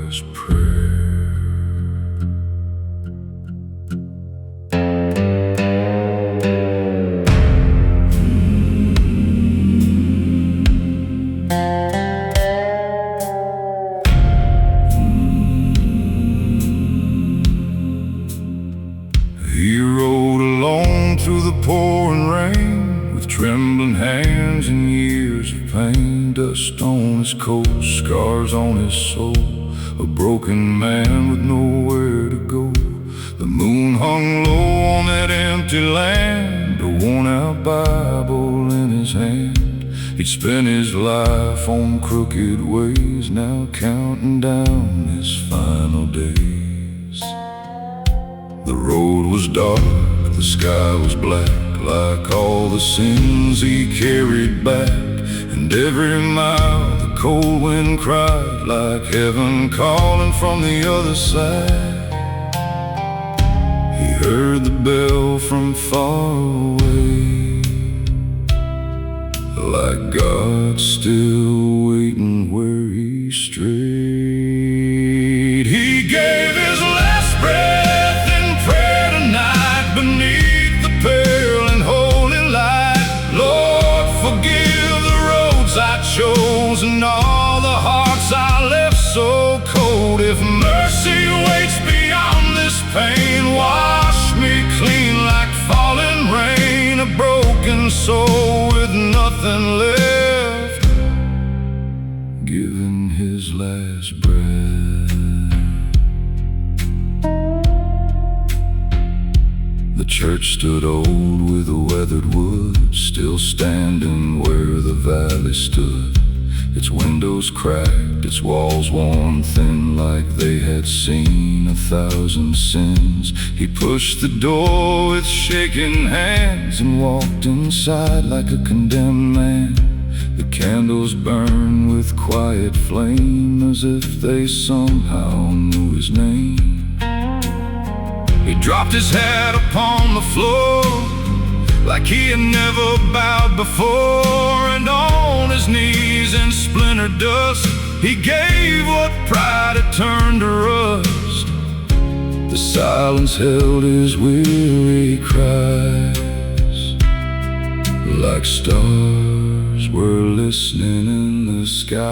last prayer. He rode alone through the pouring rain, with trembling hands and years of pain. Dust on his coat, scars on his soul, a broken man with nowhere to go. The moon hung low on that empty land, a worn-out Bible in his hand. He'd spent his life on crooked ways, now counting down his final days. The road was dark, the sky was black, like all the sins he carried back. And every mile the cold wind cried, like heaven calling from the other side. He heard the bell from far away, like God still waiting where he strayed. He gave his last breath in prayer tonight, beneath the pale and holy light. Lord, forgive the roads I chose and all the hearts I left so cold. If mercy waits beyond this pain, wash me clean like falling rain. A broken soul with nothing left, giving his last breath. The church stood old with a weathered wood, still standing where the valley stood. Its windows cracked, its walls worn thin, like they had seen 1,000 sins. He pushed the door with shaking hands and walked inside like a condemned man. The candles burned with quiet flame, as if they somehow knew his name. He dropped his hat upon the floor, like he had never bowed before, and on his knees in splintered dust, he gave what pride had turned to rust. The silence held his weary cries, like stars were listening in the sky.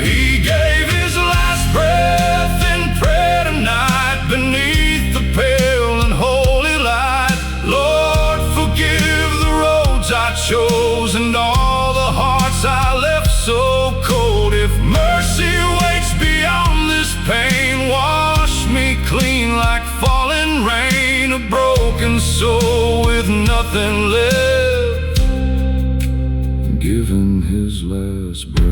He gave his last breath in prayer tonight, beneath the pale and holy light. Lord, forgive the roads I chose and all the hearts I left so cold. If mercy waits beyond this pain, wash me clean like falling rain. A broken soul with nothing left, giving his last breath.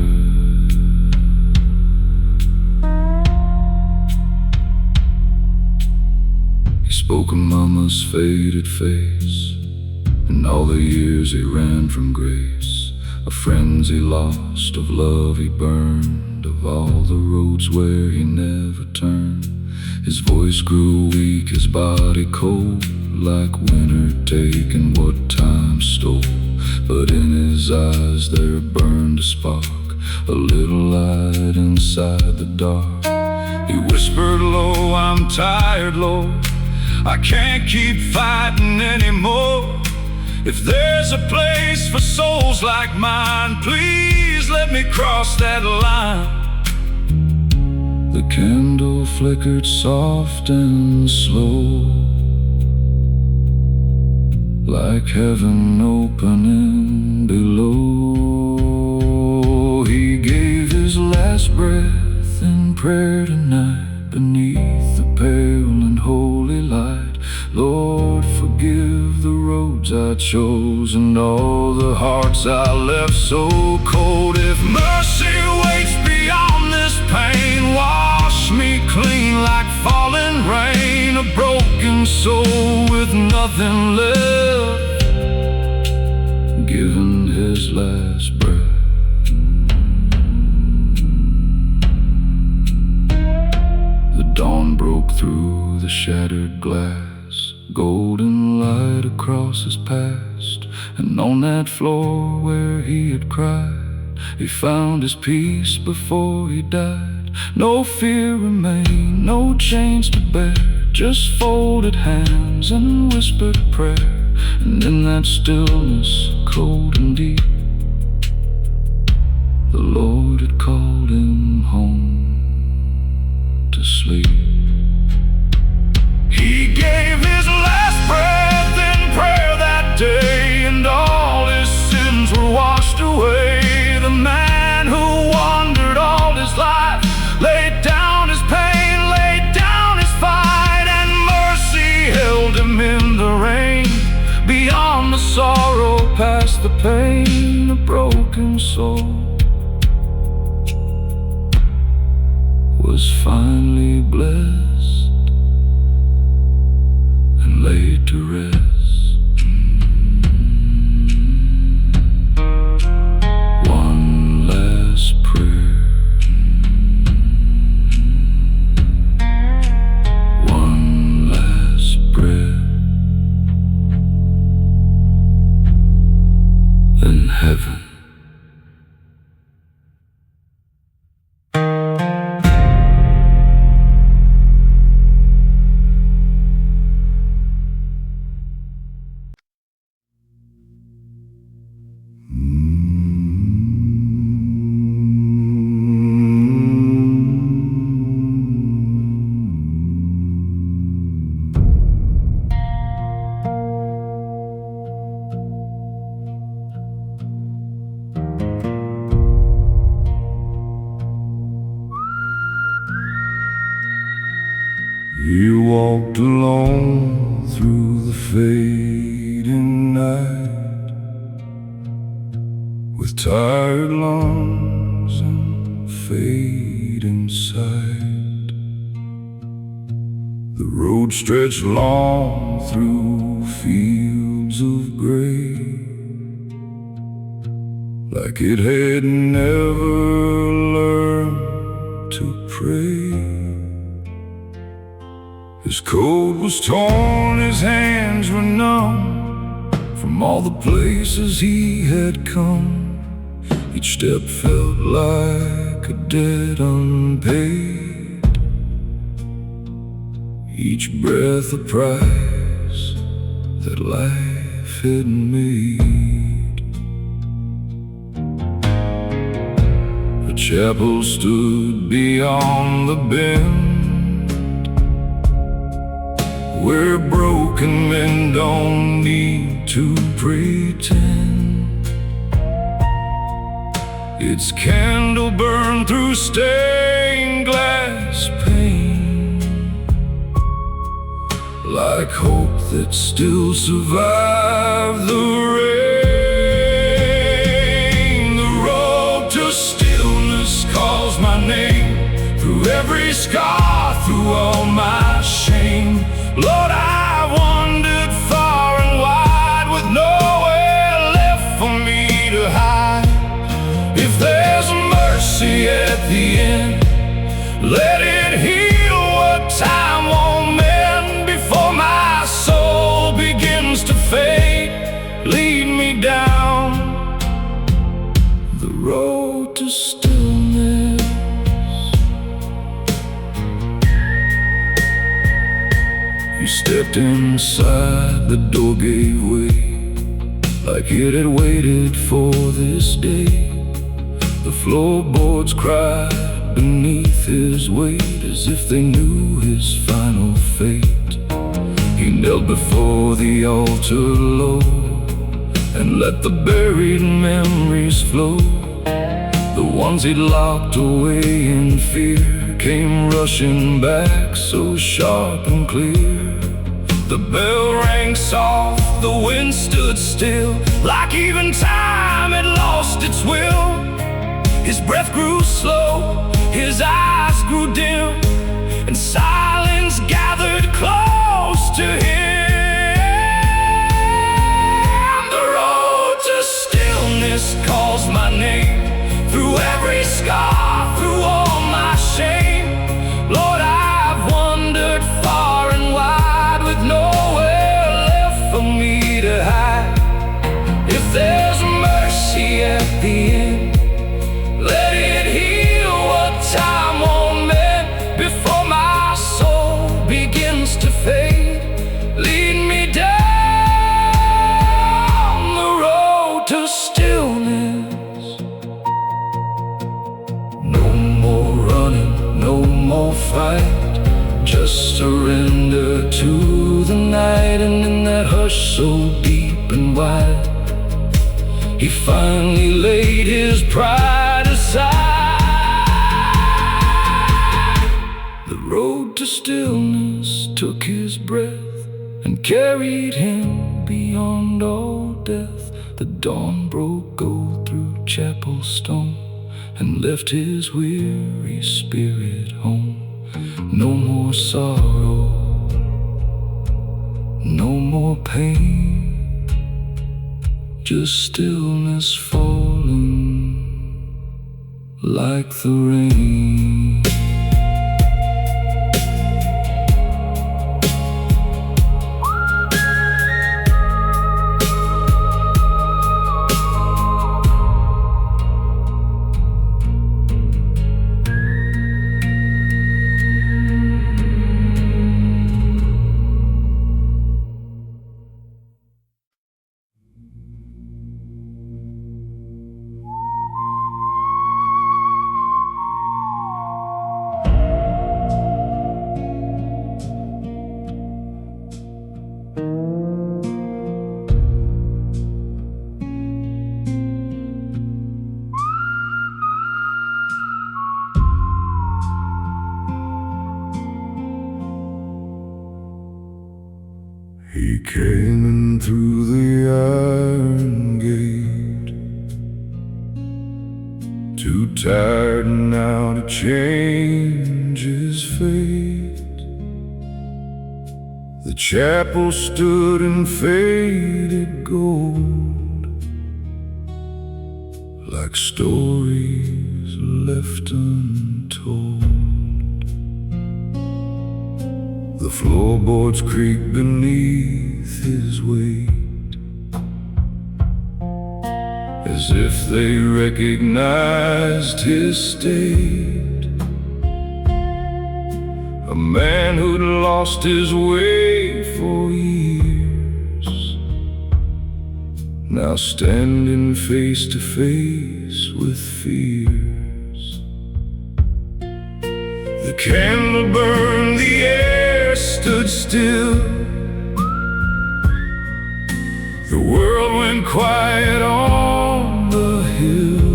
He spoke of mama's faded face, and all the years he ran from grace, of friends he lost, of love he burned, of all the roads where he never turned. His voice grew weak, his body cold, like winter taking what time stole. But in his eyes there burned a spark, a little light inside the dark. He whispered low, I'm tired, Lord, I can't keep fighting anymore. If there's a place for souls like mine, please let me cross that line. The candle flickered soft and slow, like heaven opening below. He gave his last breath in prayer tonight, beneath the pale and holy light. Lord, forgive the roads I chose and all the hearts I left so cold. If mercy waits beyond this pain, wash me clean like falling rain. A broken soul with nothing left, giving his last breath. The dawn broke through the shattered glass, golden light across his past. And on that floor where he had cried, He found his peace before he died. No fear remained, no chains to bear, just folded hands and whispered prayer. And in that stillness, cold and deep, the Lord had called him home to sleep. He gave his last breath in prayer that day, and all his sins were washed away. The man who wandered all his life laid down his pain, laid down his fight, and mercy held him in the rain. Beyond the sorrow, past the pain, a broken soul was finally blessed and laid to rest. One last prayer, one last breath, then heaven. You walked alone through the fading night, with tired lungs and fading sight. The road stretched long through fields of gray, like it had never learned to pray. His coat was torn, his hands were numb from all the places he had come. Each step felt like a debt unpaid, each breath a price that life had made. The chapel stood beyond the bend, where broken men don't need to pretend. Its candle burned through stained glass pane, like hope that still survived the rain. The road to stillness calls my name, through every scar, through all my shame. Lord, I wandered far and wide, with nowhere left for me to hide. If there's mercy at the end, let it heal what time won't mend. Before my soul begins to fade, lead me down the road to stillness. You stepped inside, the door gave way, like it had waited for this day. The floorboards cried beneath his weight, as if they knew his final fate. He knelt before the altar low, and let the buried memories flow. The ones he'd locked away in fear came rushing back so sharp and clear. The bell rang soft, the wind stood still, like even time had lost its will. His breath grew slow, his eyes grew dim, and silence gathered close to him. The road to stillness calls my name, through every scar, through all my shame. Lord, I've wandered far and wide, with nowhere left for me to hide. If there's mercy at the end, more fight, just surrender to the night. And in that hush so deep and wide, he finally laid his pride aside. The road to stillness took his breath and carried him beyond all death. The dawn broke gold through chapel stone and left his weary spirit home. No more sorrow, no more pain, just stillness falling like the rain. He came in through the iron gate, too tired now to change his fate. The chapel stood in faded gold, like stories left untold. The floorboards creak beneath his weight, as if they recognized his state. A man who'd lost his way for years, now standing face to face with fears. The candle burned, the air stood still. The world went quiet on the hill.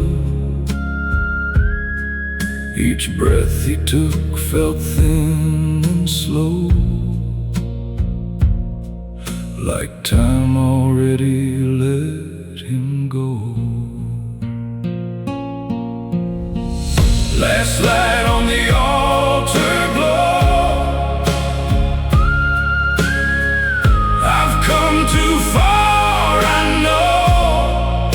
Each breath he took felt thin and slow, like time already let him go. Last light on the altar glow. I've come too far, I know.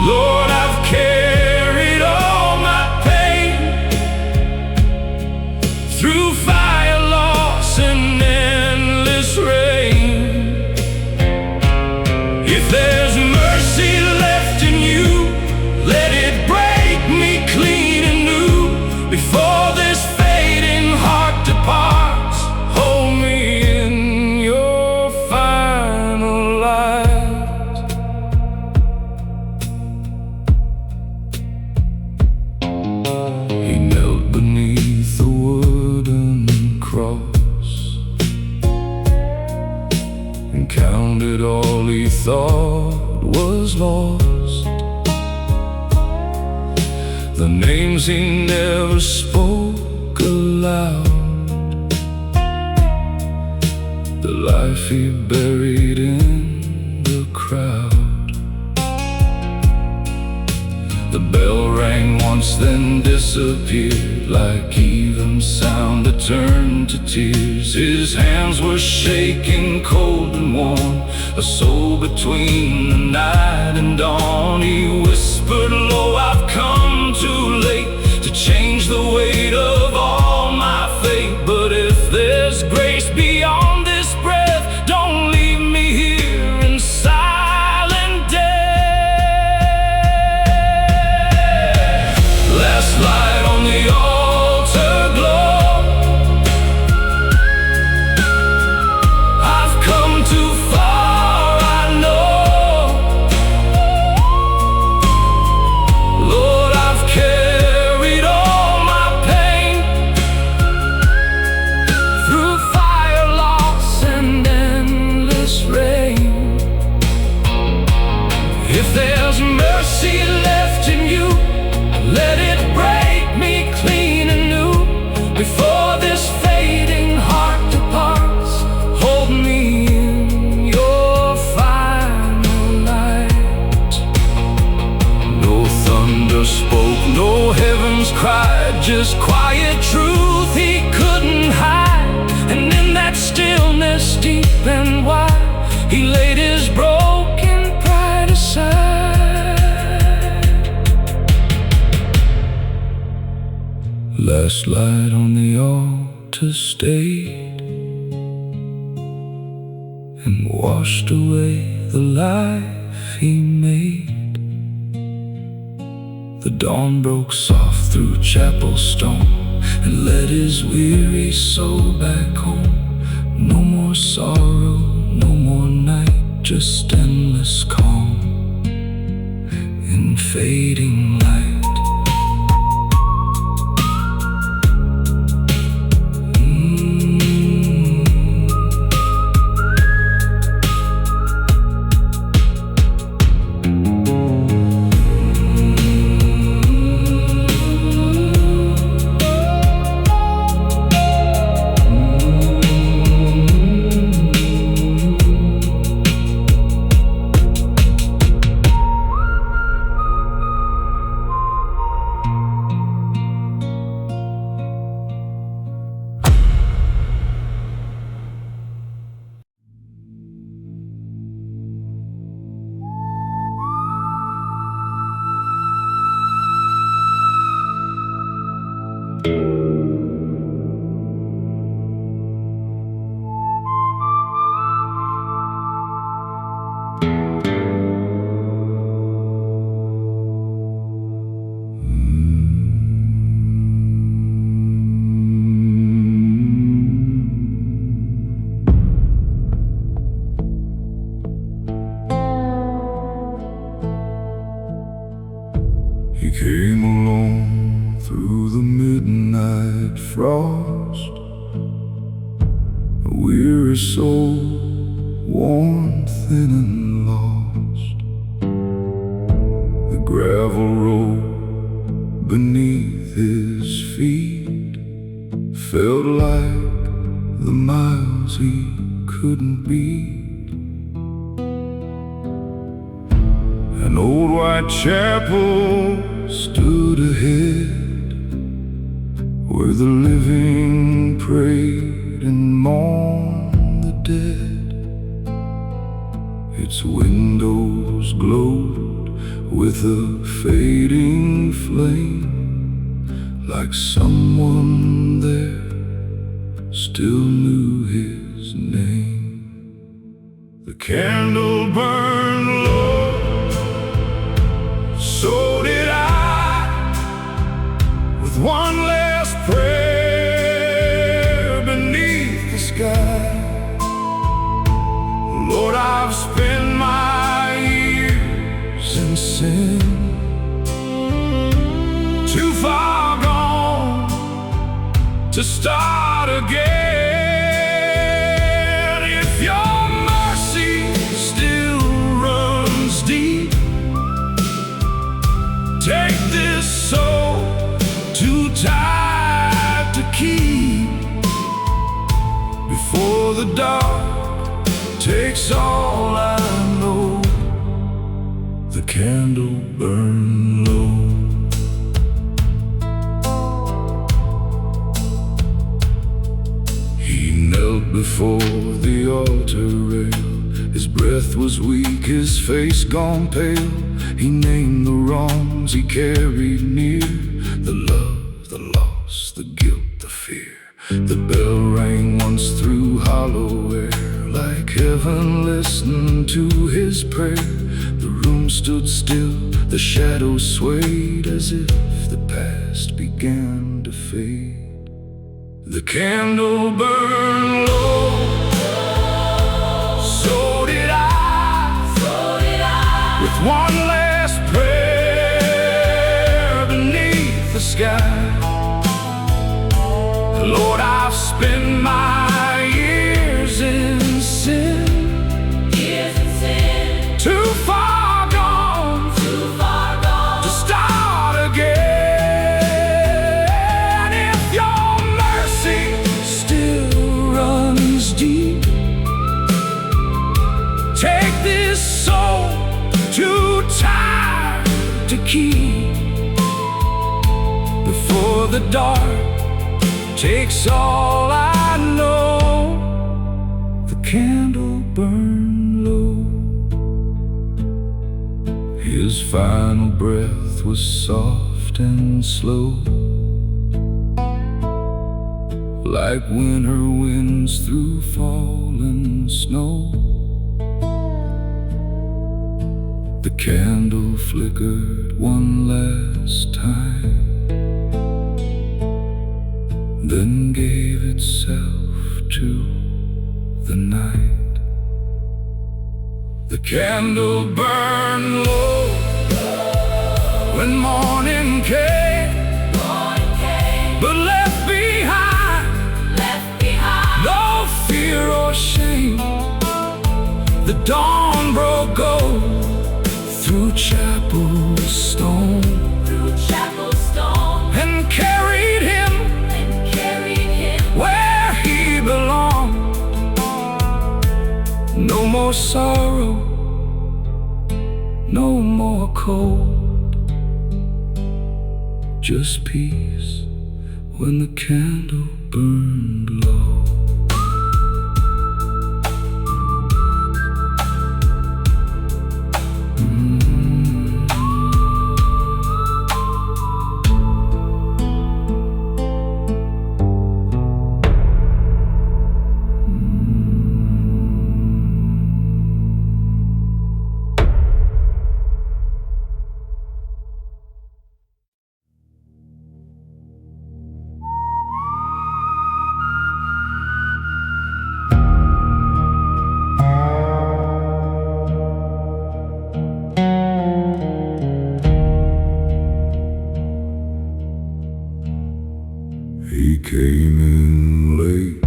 Lord, I've carried all my pain through fire, loss, and endless rain. If there's mercy left in you, let it break me clean and new. Before this fading heart departs, hold me in your final light. He knelt beneath the wooden cross and counted all he thought was lost. The names he never spoke aloud, the life he buried in the crowd. The bell rang once, then disappeared, like even sound that turned to tears. His hands were shaking, cold and warm, a soul between the night and dawn. He whispered low, I've come too late to change the weight of all my fate. But if there's grace beyond this breath, don't leave me here in silent death. Last light on the altar glow. I've come too far, I know. prayer spoke, no heavens cried, just quiet truth he couldn't hide. And in that stillness deep and wide, he laid his broken pride aside. Last light on the altar stayed and washed away the life he made. The dawn broke soft through chapel stone and led his weary soul back home. No more sorrow, no more night, just endless calm in fading light. He came along through the midnight frost, a weary soul, worn thin and lost. The gravel road beneath his feet felt like the miles he couldn't beat. An old white chapel stood ahead, where the living prayed and mourned the dead. Its windows glowed with a fading flame, like someone there still knew his name. The candle burned low, so did I, with one last prayer beneath the sky. Lord, I've spent my years in sin, too far gone to start again. If your mercy still runs deep, take this soul too tired to keep, before the dark takes all I know. The candle burned low. He knelt before the altar rail. His breath was weak, his face gone pale. He named the wrongs he carried near, the love, the loss, the guilt, the fear. The bell rang once through hollow air, like heaven listened to his prayer. The room stood still, the shadows swayed, as if the past began to fade. The candle burned low, so did I, with one last prayer beneath the sky. Lord, I've spent my years in sin, too far gone to start again. If your mercy still runs deep, take this soul too tired to keep, the dark takes all I know. The candle burned low. His final breath was soft and slow, like winter winds through fallen snow. The candle flickered one last time, then gave itself to the night. The candle burned low when morning came, but left behind no fear or shame. The dawn broke gold through chapel stone, and carried him where he belonged. No more sorrow, no more cold, just peace when the candle burned low. He came in late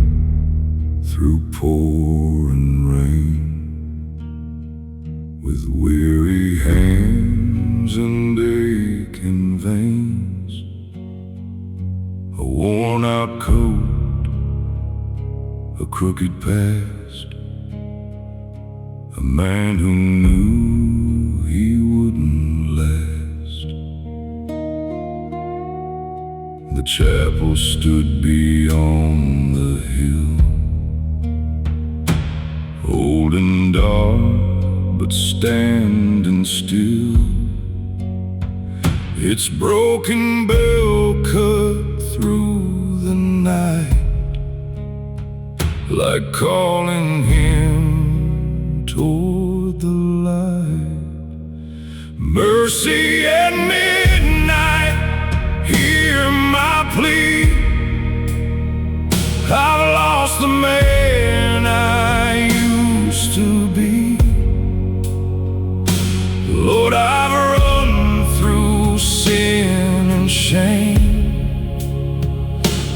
through pouring rain, with weary hands and aching veins, a worn-out coat, a crooked past, a man who knew he wouldn't last. The chapel stood beyond the hill, old and dark, but standing still. Its broken bell cut through the night, like calling him toward the light. Mercy at midnight, hear my plea. I've lost the man I used to be. Lord, I've run through sin and shame,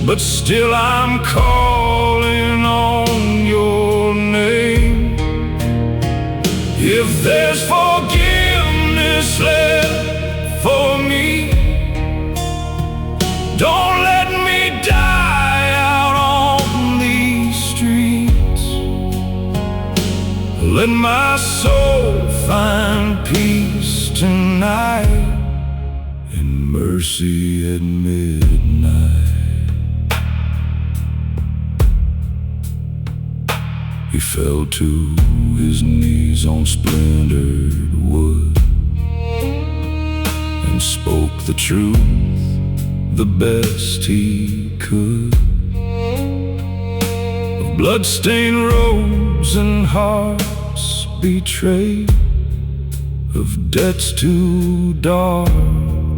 but still I'm calling on your name. If there's forgiveness left for me, don't let me die out on these streets. Let my soul find peace tonight in mercy at midnight. He fell to his knees on splintered wood and spoke the truth the best he could, of bloodstained robes and hearts betrayed, of debts too dark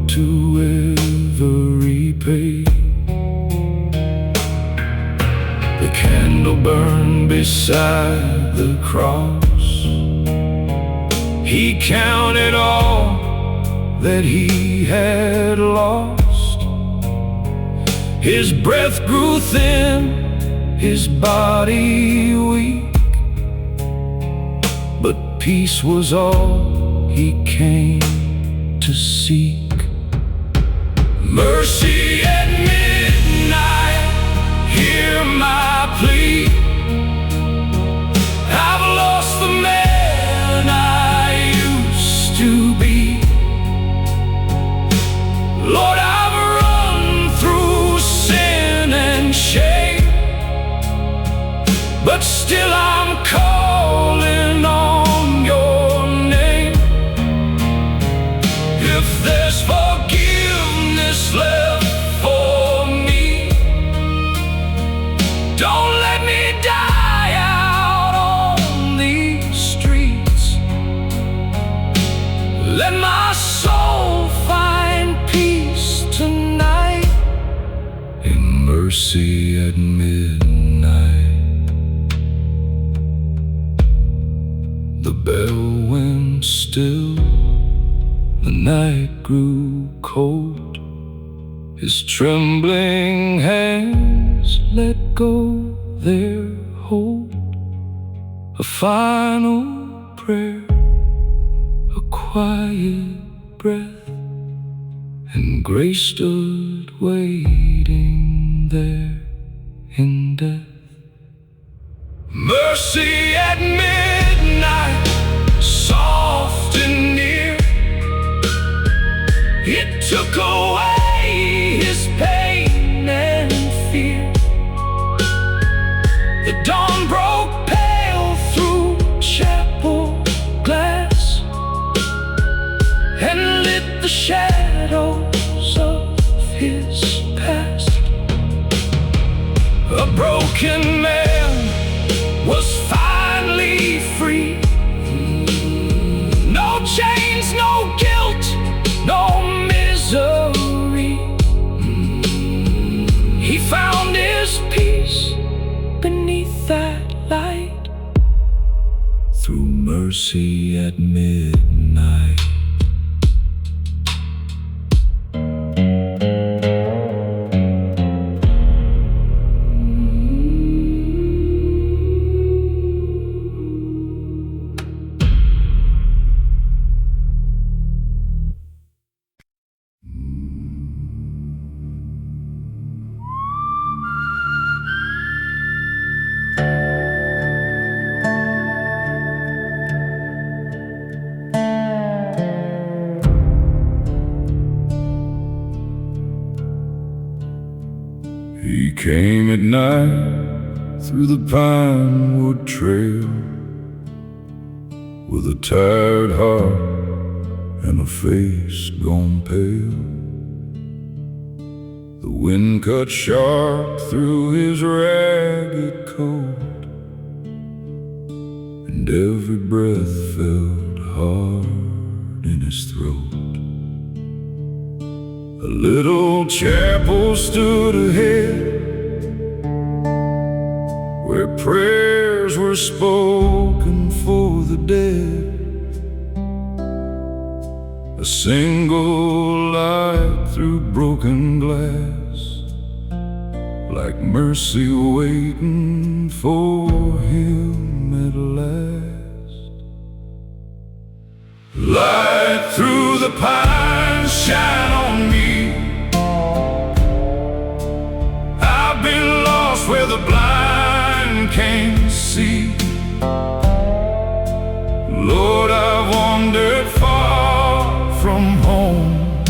to ever repay. The candle burned beside the cross. He counted all that he had lost. His breath grew thin, his body weak, but peace was all he came to seek. Mercy at midnight, hear my plea. I've lost the man I used to be. Lord, I've run through still I'm calling on your name. If there's forgiveness left for me, don't let me die out on these streets. Let my soul find peace tonight in mercy at midnight. The bell went still, the night grew cold. His trembling hands let go their hold. A final prayer, a quiet breath, and grace stood waiting there in death. Mercy at midnight, soft and near, it took away his pain and fear. The dawn broke pale through chapel glass and lit the shadows of his past. A broken man was finally free. No chains, no guilt, no misery. He found his peace beneath that light, through mercy at midnight. He came at night through the pinewood trail, with a tired heart and a face gone pale. The wind cut sharp through his ragged coat, and every breath felt hard in his throat. A little chapel stood ahead, where prayers were spoken for the dead. A single light through broken glass, like mercy waiting for him at last. Light through the pines, shine on me. I've been lost where the blind can't see. Lord, I've wandered far from home,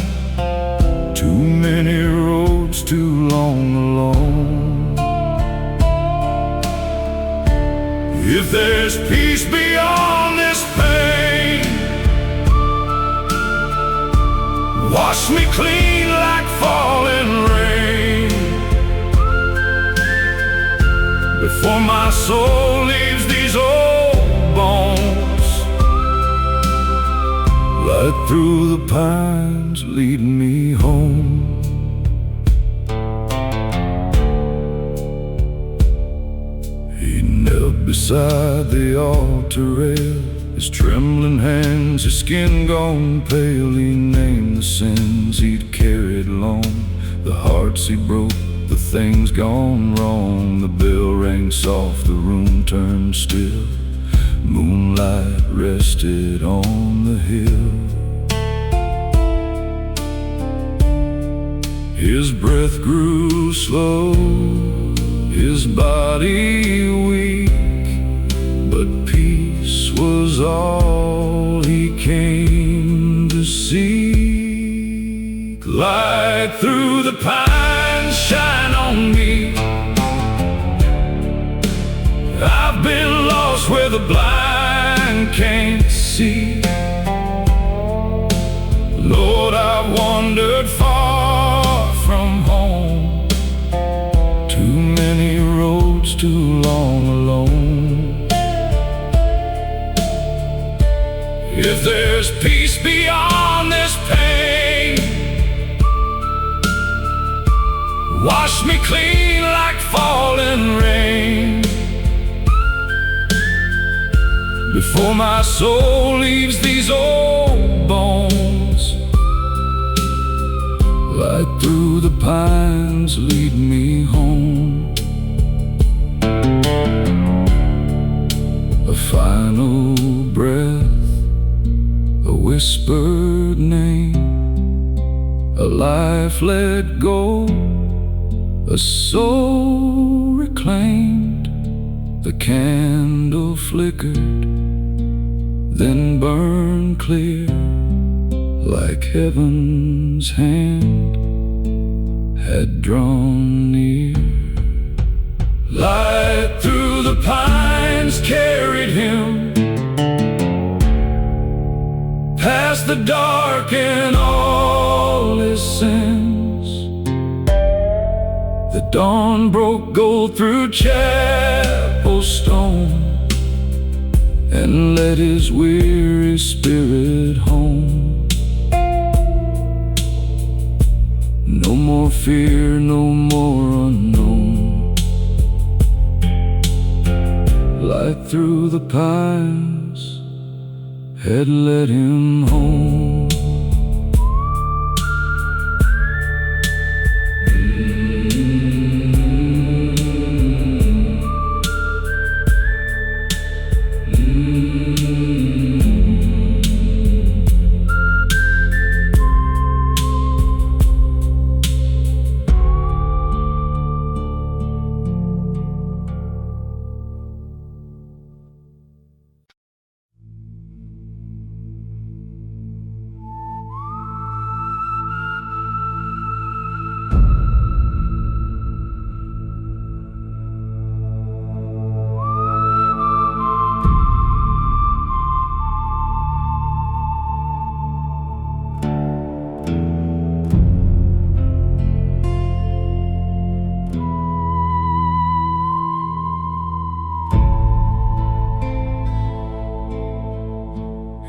too many roads, too long alone. If there's peace beyond this pain, wash me clean like falling rain, before my soul leaves these old bones. Light through the pines, lead me home. He knelt beside the altar rail, his trembling hands, his skin gone pale. He named the sins he'd carried long, the hearts he broke, the things gone wrong. The bell rang soft, the room turned still. Moonlight rested on the hill. His breath grew slow, his body weak, but peace was all he came to seek. Light through the pines, shine on me. I've been where the blind can't see. Lord, I've wandered far from home, too many roads, too long alone. If there's peace beyond this pain, wash me clean like falling rain, before my soul leaves these old bones. Light through the pines, lead me home. A final breath, a whispered name, a life let go, a soul reclaimed. The candle flickered, then burned clear, like heaven's hand had drawn near. Light through the pines carried him past the dark and all his sins. The dawn broke gold through chapel stone and led his weary spirit home. No more fear, no more unknown. Light through the pines had led him home.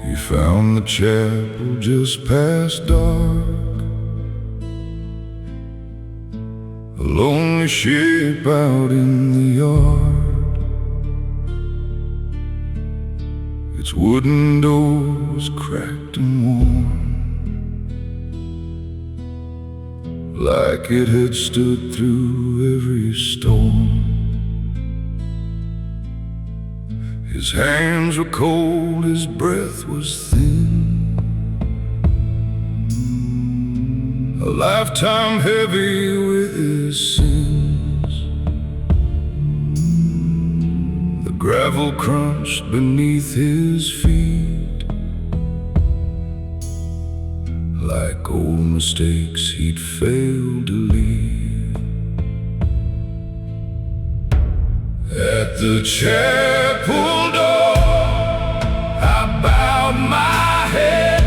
He found the chapel just past dark, a lonely ship out in the yard. Its wooden doors cracked and worn, like it had stood through every storm. His hands were cold, his breath was thin, a lifetime heavy with his sins. The gravel crunched beneath his feet, like old mistakes he'd failed to leave. At the chapel door, I bowed my head,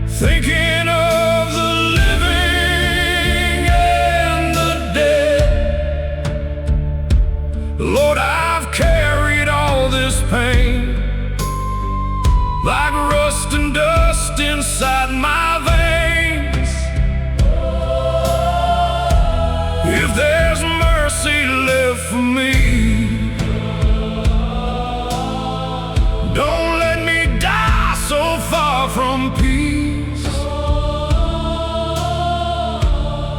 thinking of the living and the dead. Lord, I've carried all this pain like rust and dust inside my veins. If there's mercy left for me, don't let me die so far from peace,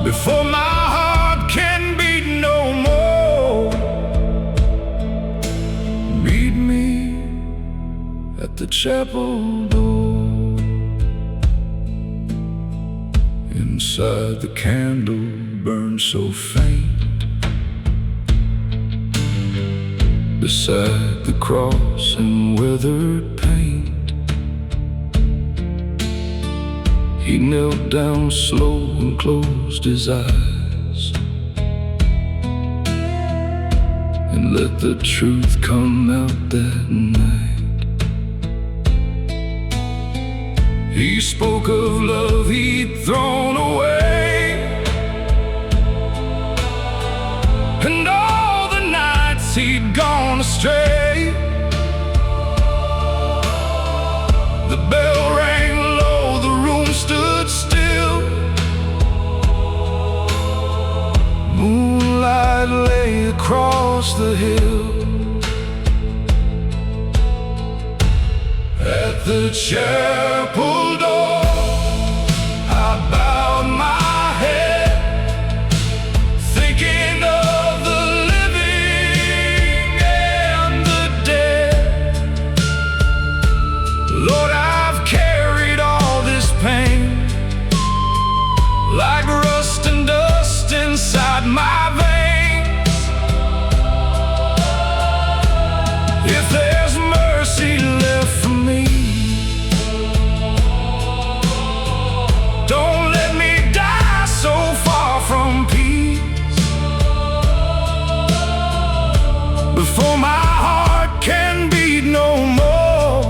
before my heart can beat no more. Meet me at the chapel door. Inside the candle burned so faint, beside the cross and weathered paint. He knelt down slow and closed his eyes, and let the truth come out that night. He spoke of love he'd thrown away, and all the nights he'd gone astray. The bell rang low, the room stood still. Moonlight lay across the hill. At the chapel door, I bowed my head, thinking of the living and the dead. Lord, I've carried all this pain like rust and dust inside my veins. If there's mercy left for me, don't let me die so far from peace, before my heart can beat no more.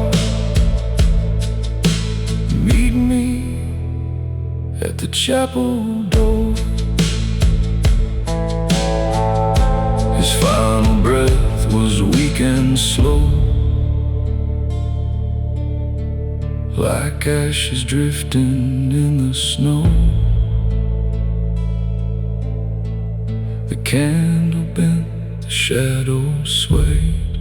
Meet me at the chapel door. His final breath was weak and slow, like ashes drifting in the snow. The candle bent, the shadows swayed,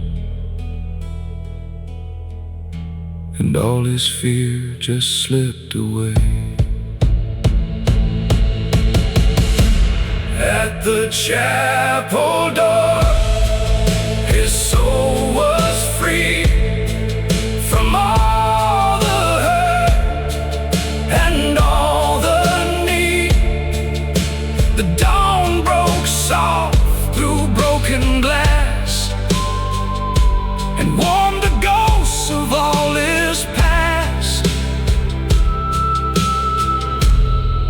and all his fear just slipped away. At the chapel door, his soul was free from all the hurt and all the need. The dawn broke soft through broken glass and warmed the ghosts of all his past.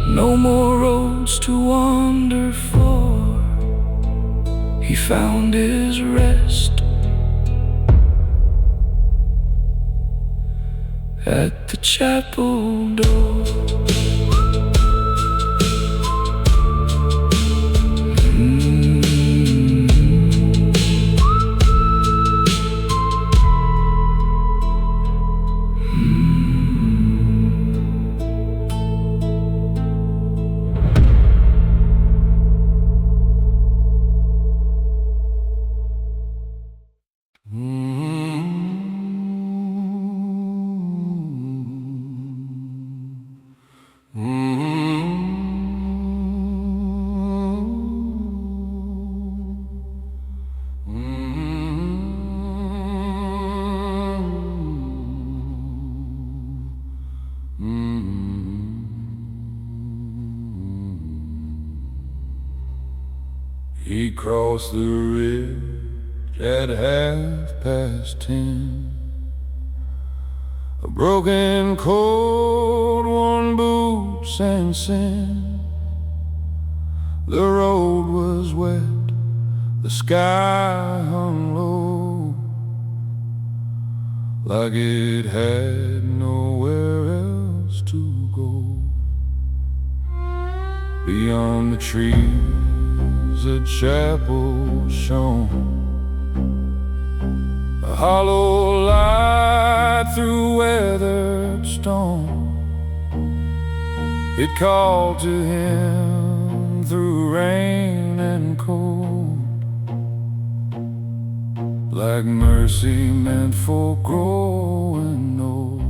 No more roads to wander for, he found his rest at the chapel door. He crossed the ridge at 10:30. A broken, cold, worn boots and sin. The road was wet, the sky hung low, like it had nowhere else to go. Beyond the trees, a chapel shone, a hollow light through weathered stone. It called to him through rain and cold, like mercy meant for growing old.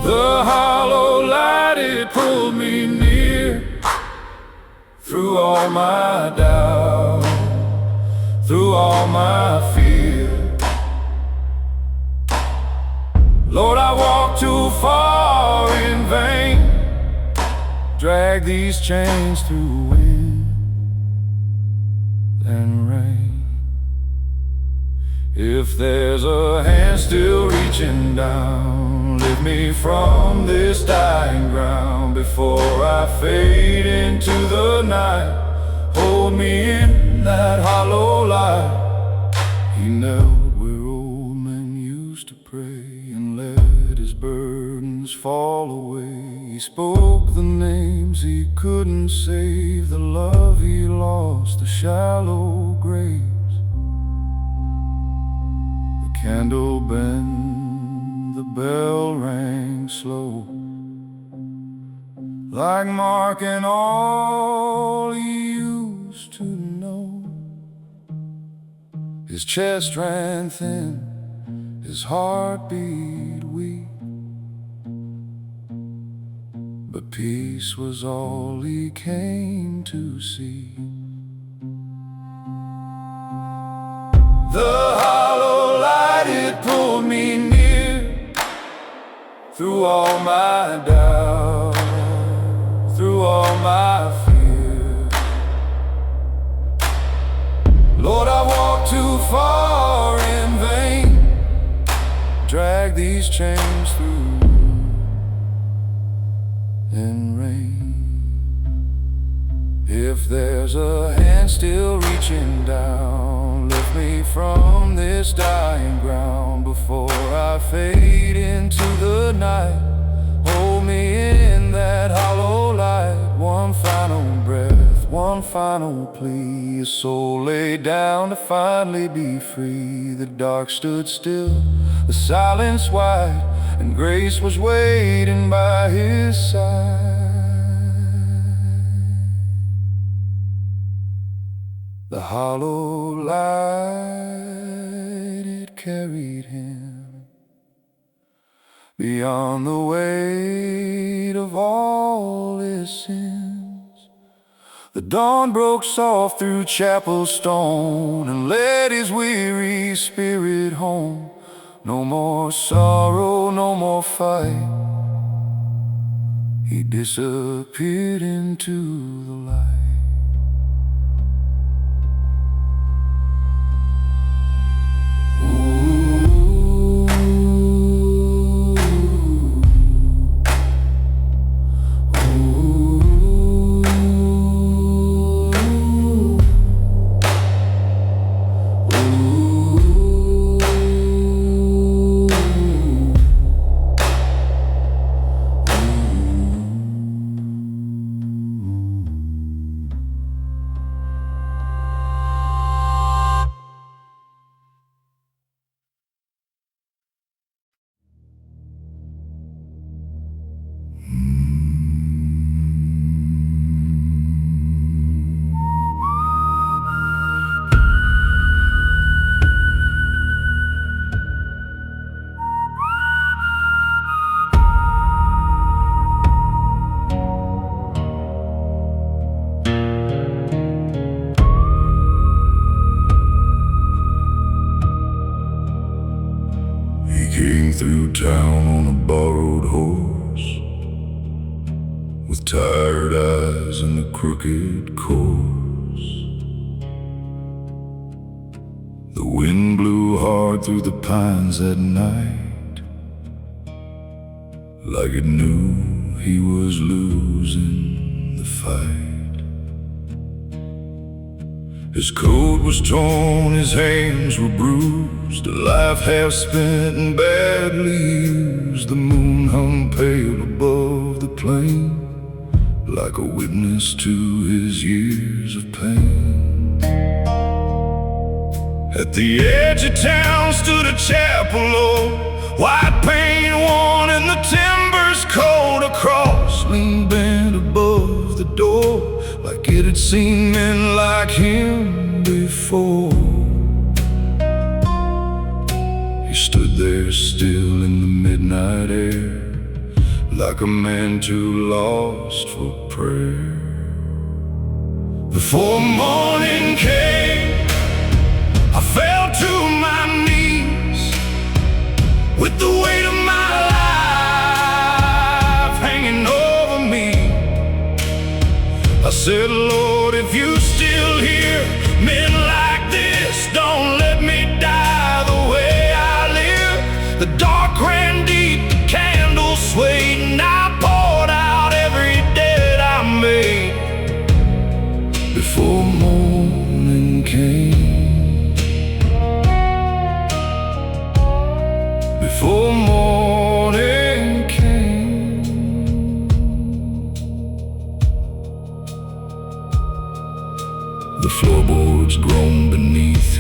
The hollow light, it pulled me near, through all my doubt, through all my fear. Lord, I walked too far in vain, drag these chains through wind and rain. If there's a hand still reaching down, lift me from this dying ground before I fade into the night. pulled me in that hollow light. He knelt where old men used to pray and let his burdens fall away. He spoke the names he couldn't save, the love he lost, the shallow graves. The candle bent, the bell rang slow, like marking all he used to know. His chest ran thin, his heart beat weak, but peace was all he came to see. The hollow light, it pulled me near, through all my doubt, through all my fear. Lord, I walked too far in vain, drag these chains through in rain. If there's a hand still reaching down, lift me from this dying ground before I fade into the night. Hold me in that hollow light, one final breath, one final plea. A soul laid down to finally be free. The dark stood still, the silence wide, and grace was waiting by his side. The hollow light, it carried him beyond the weight of all his sins. The dawn broke soft through chapel stone and led his weary spirit home. No more sorrow, no more fight. He disappeared into the light. Came through town on a borrowed horse, with tired eyes and a crooked course. The wind blew hard through the pines that night, like it knew he was losing the fight. His coat was torn, his hands were bruised, a life half spent and badly used. The moon hung pale above the plain, like a witness to his years of pain. At the edge of town stood a chapel old, white paint worn and the timbers cold. A cross leaned bent above the door, like it had seen men like him before. He stood there still in the midnight air, like a man too lost for prayer. Before morning came, I fell to my knees, with the weight of my life hanging over me. I said, Lord, if you still hear men like this, don't let me die the way I live. The dark ran deep, the candle swayed, and I poured out every debt I made. Before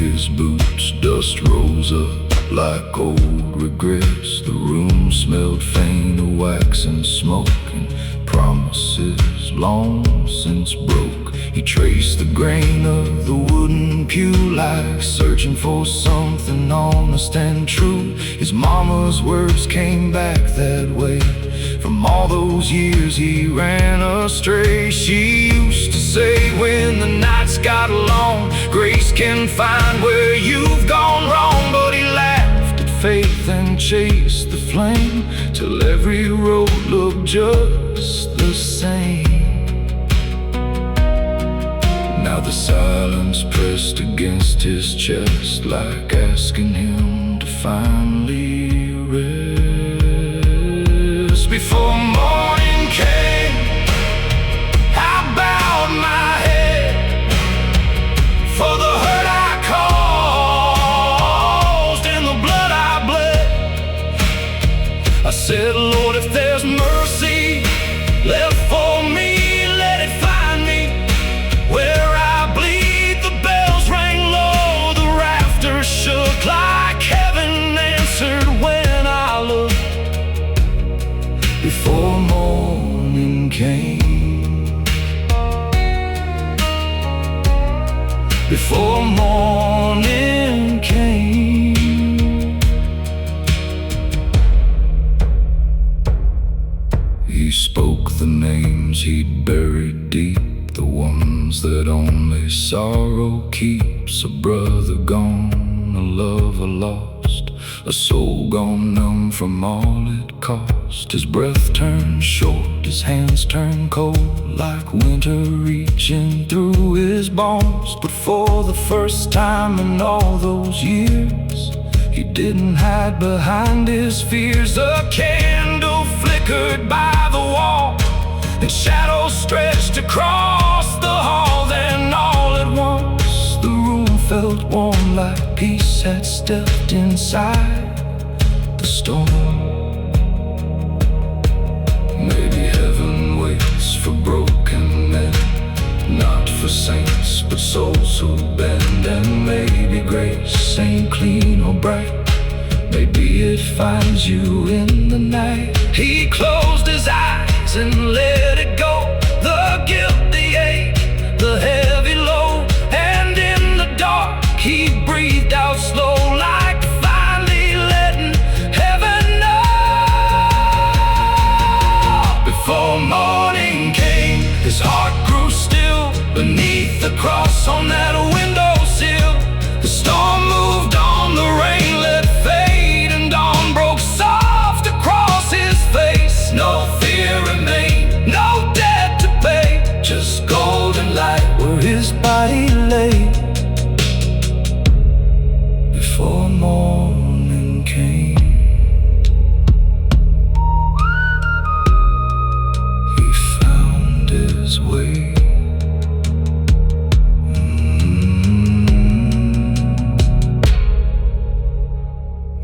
his boots, dust rose up like old regrets. The room smelled faint of wax and smoke, and promises long since broke. He traced the grain of the wooden pew, like searching for something honest and true. His mama's words came back that way. From all those years he ran astray. She used to say, when the nights got long, grace can find where you've gone wrong. But he laughed at faith and chased the flame, till every road looked just the same. Now the silence pressed against his chest, like asking him to finally rest. Before morning came, I bowed my head for the hurt I caused and the blood I bled. I said, Lord, if there's mercy left for me, let it find me where I bleed. The bells rang low, the rafters shook like heaven answered when I looked. Before morning came, before morning came, he spoke the names he'd buried deep, the ones that only sorrow keeps. A brother gone, a lover lost, a soul gone numb from all it cost. His breath turned short, his hands turned cold, like winter reaching through his bones. But for the first time in all those years, he didn't hide behind his fears. A candle flickered by the wall, and shadows stretched across the hall. Then all at once the room felt warm, like peace had stepped inside the storm. Maybe heaven waits for broken men, not for saints, but souls who bend. And maybe grace ain't clean or bright, maybe it finds you in the night. He closed his eyes and let it go, the guilt, the ache, the heavy load. And in the dark he breathed out slow, like finally letting heaven know. Before morning came, his heart grew still beneath the cross on that windowsill. The storm moved on, the rain let fade, and dawn broke soft across his face. No fear remained, no debt to pay, just golden light where his body lay. Before morning came, he found his way.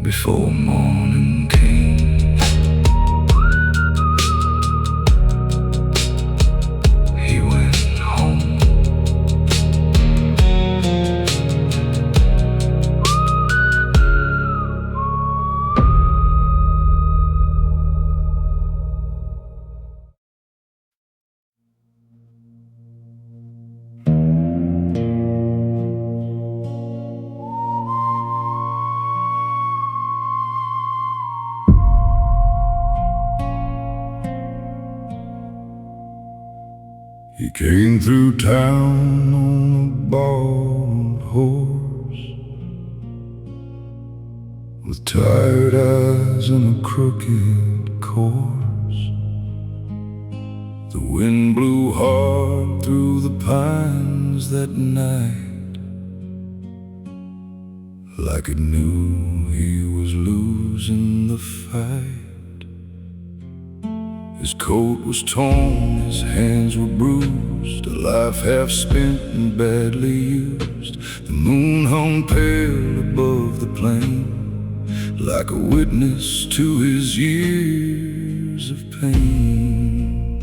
Before morning came, he went home. He came through town on a borrowed horse, with tired eyes and a crooked course. The wind blew hard through the pines that night, like it knew he was losing the fight. His coat was torn, his hands were bruised, a life half spent and badly used. The moon hung pale above the plain, like a witness to his years of pain.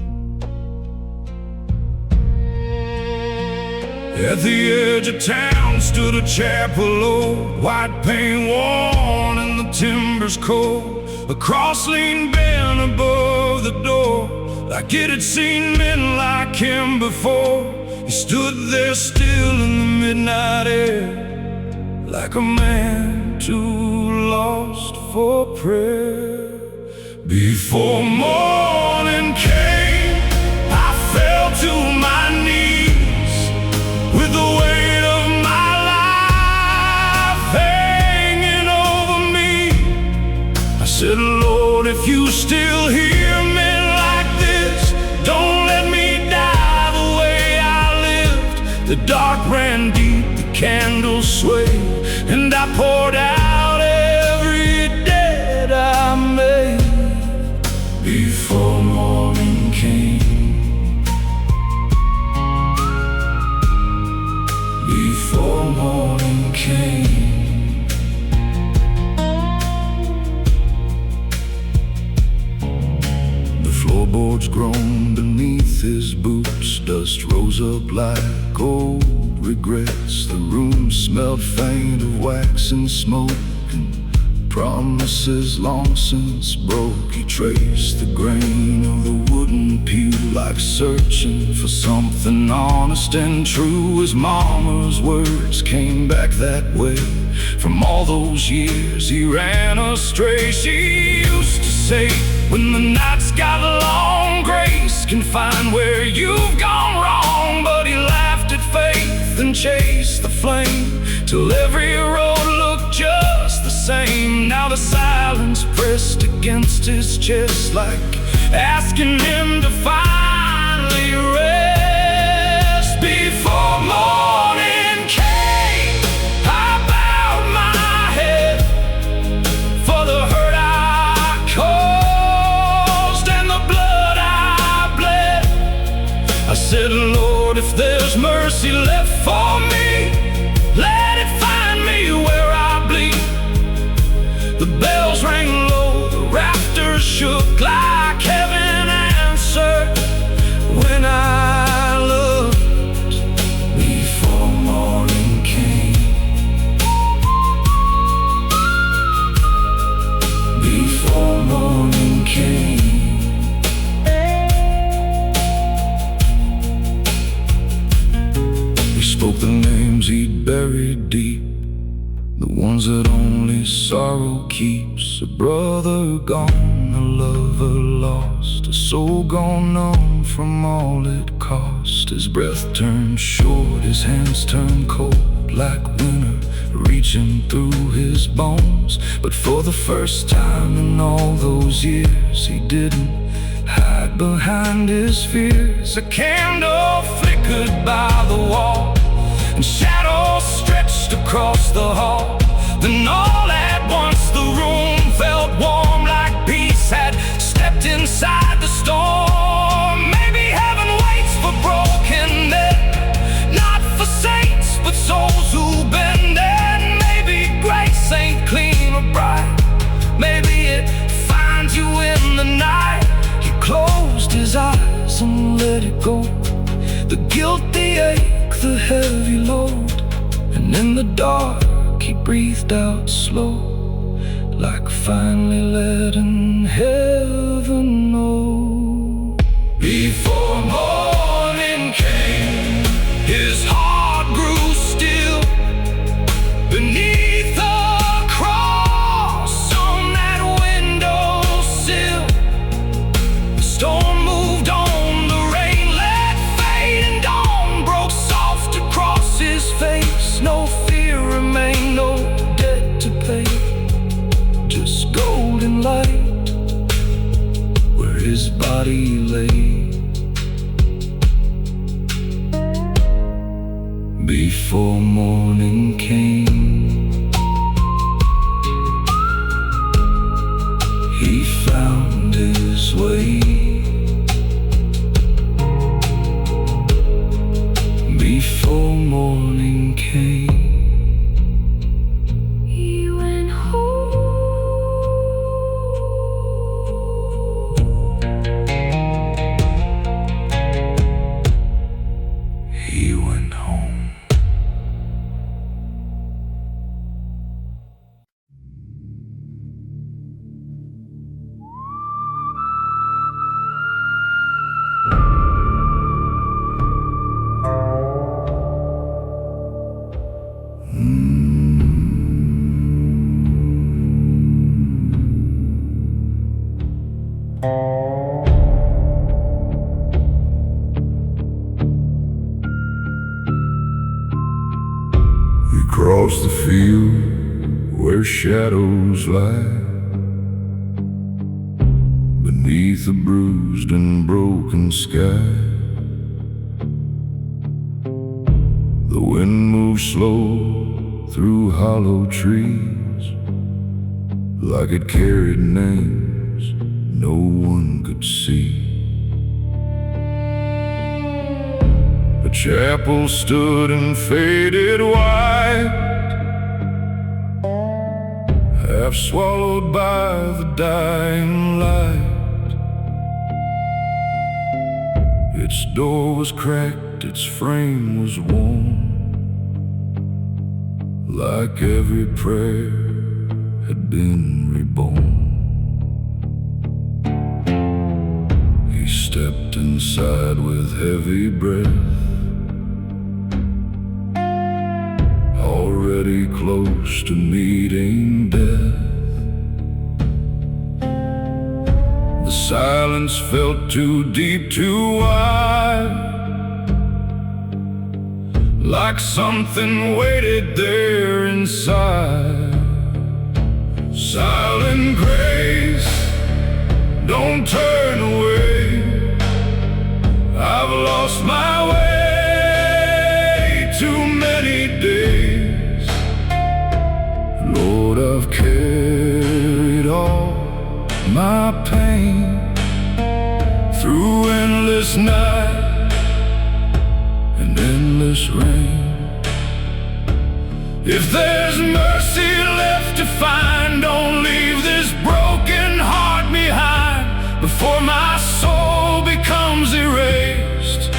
At the edge of town stood a chapel old, white paint worn and the timbers cold. A cross leaned bent above the door, like it had seen men like him before. He stood there still in the midnight air, like a man too lost for prayer. Before morning came, I fell to my knees, with the weight of my life hanging over me. I said, Lord, if you still hear me like this, don't let me die the way I lived. The dark ran deep, the candles swayed, and I poured out every debt I made. Before morning came, before morning came, the floorboards groaned beneath his boots. Dust rose up like old regrets. The room smelled faint of wax and smoke, and promises long since broke. He traced the grain of the wooden pew, like searching for something honest and true. His mama's words came back that way. From all those years he ran astray. She used to say, when the night's got long, grace can find where you've gone wrong. But he laughed at faith and chased the flame, till every road looked just the same. Now the silence pressed against his chest, like asking him to finally rest. Before morning came, I bowed my head for the hurt I caused and the blood I bled. I said, Lord, if there's mercy left for me, let it find me where I bleed. The bells rang low, the rafters shook, like heaven answered when I looked. Before morning came, before morning came. We spoke the names he'd buried deep, the ones that only sorrow keeps. A brother gone, a lover lost, a soul gone numb from all it cost. His breath turned short, his hands turned cold, like winter reaching through his bones. But for the first time in all those years, he didn't hide behind his fears. A candle flickered by the wall, and shadows stretched across the hall. Then all at once the room felt warm, like peace had stepped inside the storm. Maybe heaven waits for broken men, not for saints, but souls who've been dead. Maybe grace ain't clean or bright, maybe it finds you in the night. He closed his eyes and let it go, the guilt, the ache, the heavy load. And in the dark he breathed out slow, like finally letting heaven know. Before morning came, his heart grew still beneath the cross on that windowsill. The storm moved on, the rain let fade, and dawn broke soft across his face. No fear remained, no debt to pay, just golden light where his body lay. Before morning came, he found his way. Before morning came, he went home. He went home. across the field where shadows lie, beneath a bruised and broken sky. The wind moves slow through hollow trees, like it carried names no one could see. A chapel stood and faded white, half swallowed by the dying light. Its door was cracked, its frame was worn, like every prayer had been reborn. He stepped inside with heavy breath, already close to meeting death. The silence felt too deep, too wide, like something waited there inside. Silent grace, don't turn away. I've lost my way too many days. Lord, I've carried all my pain through endless night and endless rain. If there's mercy left to find, don't leave this broken heart behind before my soul becomes erased.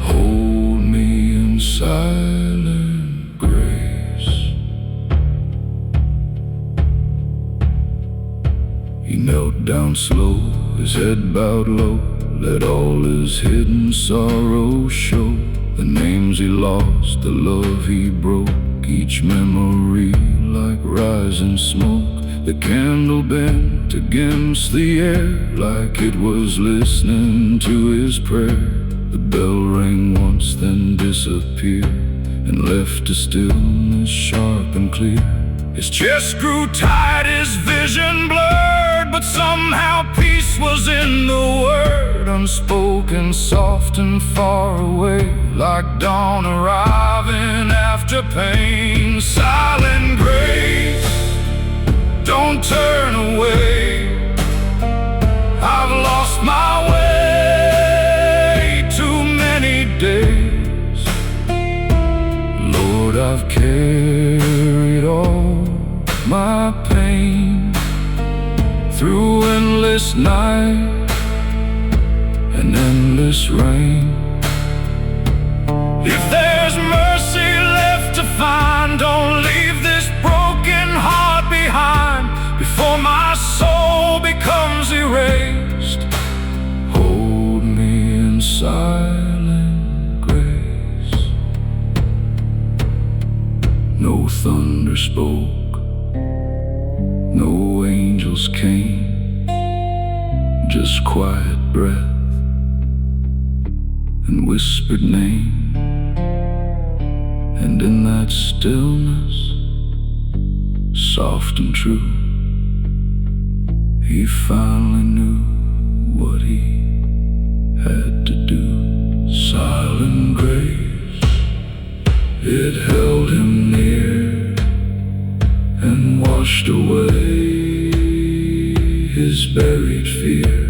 Hold me in silent grace. He knelt down slow, his head bowed low, let all his hidden sorrow show. The names he lost, the love he broke, each memory like rising smoke. The candle bent against the air, like it was listening to his prayer. The bell rang once, then disappeared, and left a stillness sharp and clear. His chest grew tight, his vision blurred, but somehow peace was in the word, unspoken, soft and far away, like dawn arriving after pain. Silent grace, don't turn away. I've lost my way too many days. Lord, I've carried all my pain through endless night and endless rain. If there's mercy left to find, don't leave this broken heart behind before my soul becomes erased. Hold me in silent grace. No thunder spoke, no angels came, just quiet breath and whispered name. And in that stillness, soft and true, he finally knew what he had to do. Silent grace, it held him near and washed away his buried fear.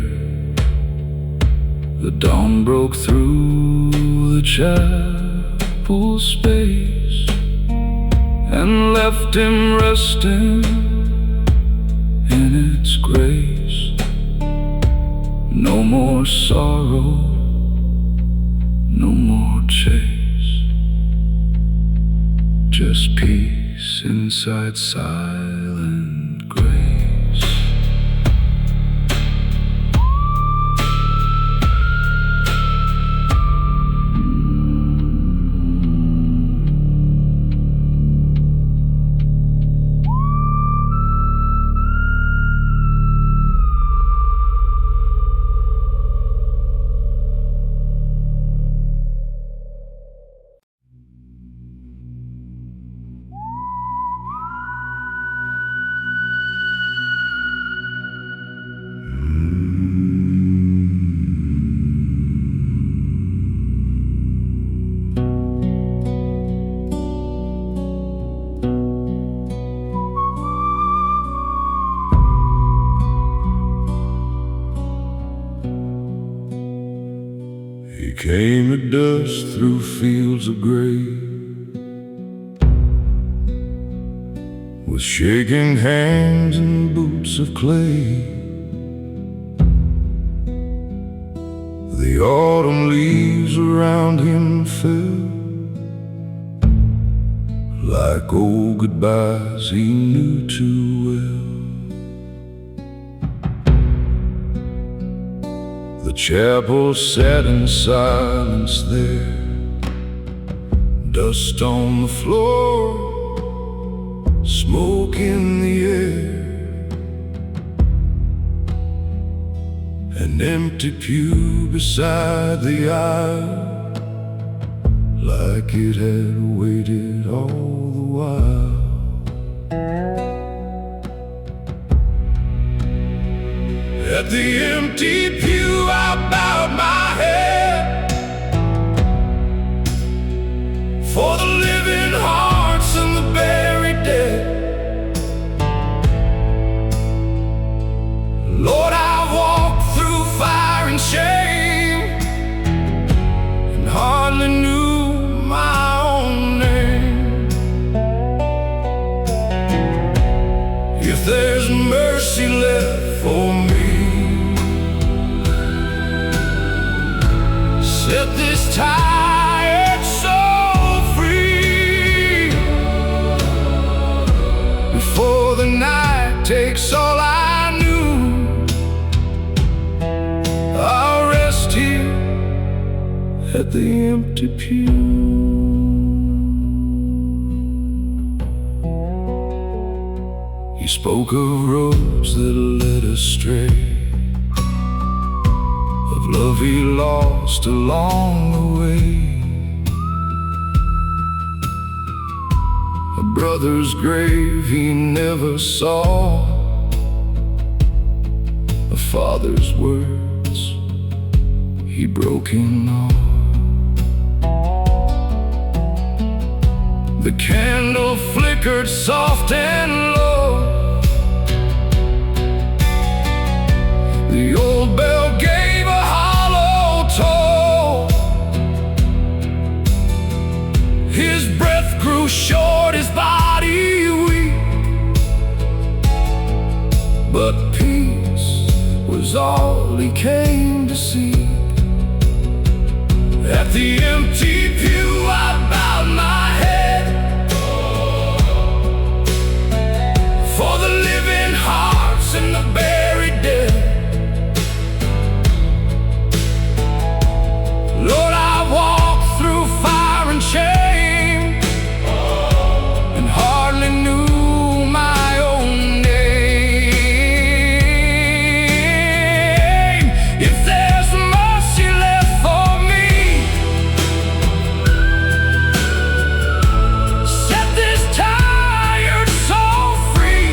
The dawn broke through the chapel space and left him resting in its grace. No more sorrow, no more chase, just peace inside silent grace. He came at dusk through fields of gray, with shaking hands and boots of clay. The autumn leaves around him fell like old goodbyes he knew too well. The chapel sat in silence there, dust on the floor, smoke in the air, an empty pew beside the aisle, like it had waited all the while. At the empty pew I bowed my head, for the living hearts and the buried dead. Lord, I walked through fire and shame, and hardly knew my own name. If there's mercy left for me, set this tired soul free, before the night takes all I knew. I'll rest here at the empty pew. He spoke of roads that led astray, of love he lost along the way, a brother's grave he never saw, a father's words he broke in awe. The candle flickered soft and low, the old bell gave a hollow toll. His breath grew short, his body weak, but peace was all he came to seek. At the empty pew I bowed my head, for the living hearts and the buried dead. Lord, I walked through fire and shame, and hardly knew my own name. If there's mercy left for me, set this tired soul free,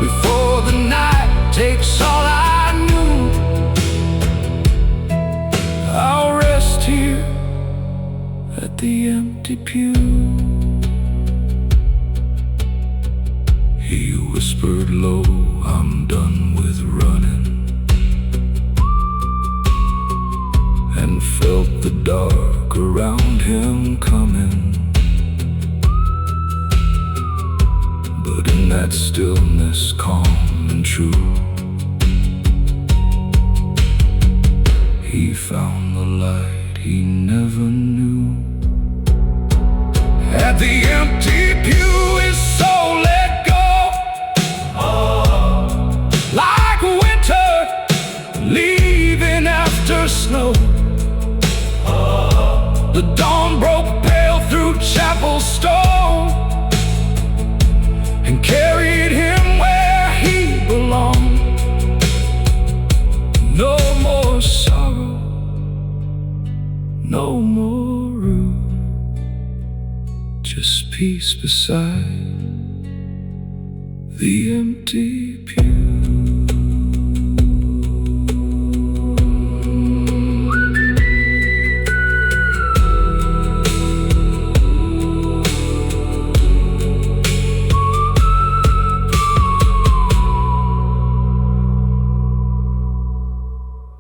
before the night takes all I knew. I'll rest here at the empty pew. He whispered low, I'm done with running, and felt the dark around him coming. But in that stillness calm and true, he found the light he never knew. At the empty pew his soul let go, like winter leaving after snow. The dawn broke pale through chapel stone, and carried him where he belonged. No more sorrow, no more rue, just peace beside the empty pew.